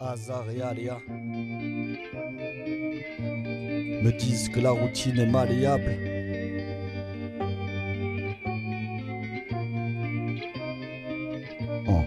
Hasard et aléa me disent que la routine est malléable. Oh.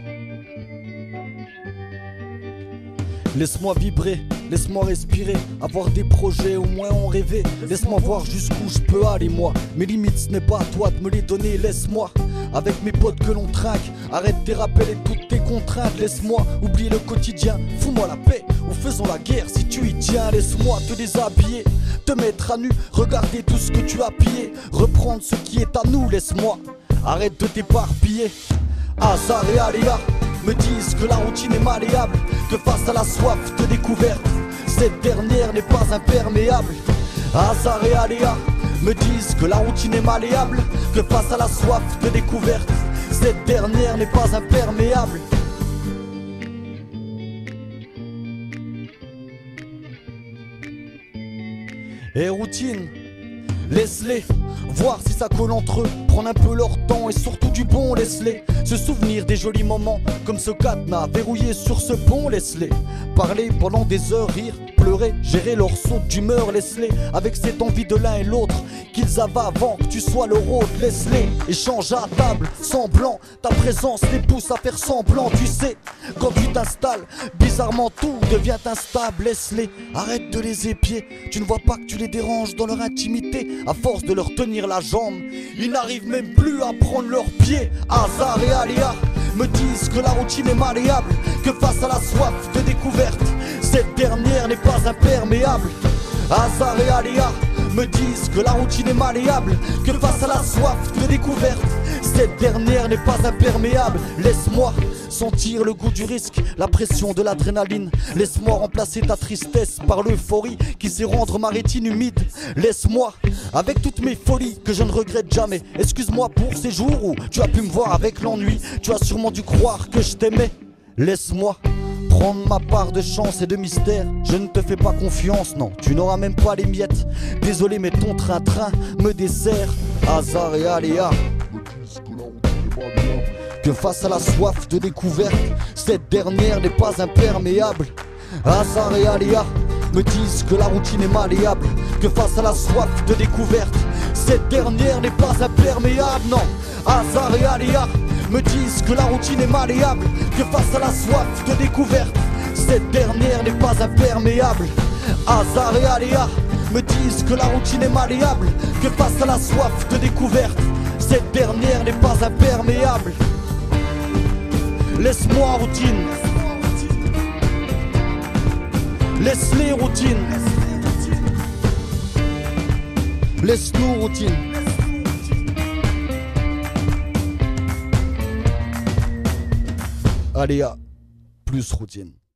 Laisse-moi vibrer, laisse-moi respirer, avoir des projets, au moins en rêver. Laisse-moi voir jusqu'où je peux aller moi. Mes limites, ce n'est pas à toi de me les donner, laisse-moi. Avec mes potes que l'on trinque, arrête tes rappels et toutes tes contraintes. Laisse-moi oublier le quotidien, fous-moi la paix ou faisons la guerre si tu y tiens. Laisse-moi te déshabiller, te mettre à nu, regarder tout ce que tu as pillé, reprendre ce qui est à nous. Laisse-moi, arrête de t'éparpiller. Hasard et aléa me disent que la routine est malléable, que face à la soif de découverte, cette dernière n'est pas imperméable. Hasard et aléa me disent que la routine est malléable, que face à la soif de découverte, cette dernière n'est pas imperméable. Et routine, laisse-les voir si ça colle entre eux, prendre un peu leur temps et surtout du bon, laisse-les se souvenir des jolis moments comme ce cadenas verrouillé sur ce pont. Laisse-les parler pendant des heures, rire, pleurer, gérer leur saut d'humeur. Laisse-les avec cette envie de l'un et l'autre qu'ils avaient avant que tu sois leur hôte. Laisse-les échanger à table, semblant, ta présence les pousse à faire semblant. Tu sais, quand tu t'installes, bizarrement tout devient instable. Laisse-les, arrête de les épier, tu ne vois pas que tu les déranges dans leur intimité. À force de leur tenir la jambe, ils n'arrivent même plus à prendre leurs pieds. Hasard et aléa me disent que la routine est malléable, que face à la soif de découverte, cette dernière n'est pas imperméable. Hasard et aléa me disent que la routine est malléable, que face à la soif de découverte, cette dernière n'est pas imperméable. Laisse-moi sentir le goût du risque, la pression de l'adrénaline. Laisse-moi remplacer ta tristesse par l'euphorie qui sait rendre ma rétine humide. Laisse-moi, avec toutes mes folies que je ne regrette jamais, excuse-moi pour ces jours où tu as pu me voir avec l'ennui. Tu as sûrement dû croire que je t'aimais. Laisse-moi prendre ma part de chance et de mystère. Je ne te fais pas confiance, non, tu n'auras même pas les miettes. Désolé mais ton train-train me dessert. Hasard et aléa que face à la soif de découverte, cette dernière n'est pas imperméable. Hasard et aléa me disent que la routine est malléable, que face à la soif de découverte, cette dernière n'est pas imperméable. Non, hasard et aléa me disent que la routine est malléable, que face à la soif de découverte, cette dernière n'est pas imperméable. Hasard et aléa me disent que la routine est malléable, que face à la soif de découverte, cette dernière n'est pas imperméable. Laisse-moi routine, laisse-les routines, laisse-nous routine. Aléa plus routine.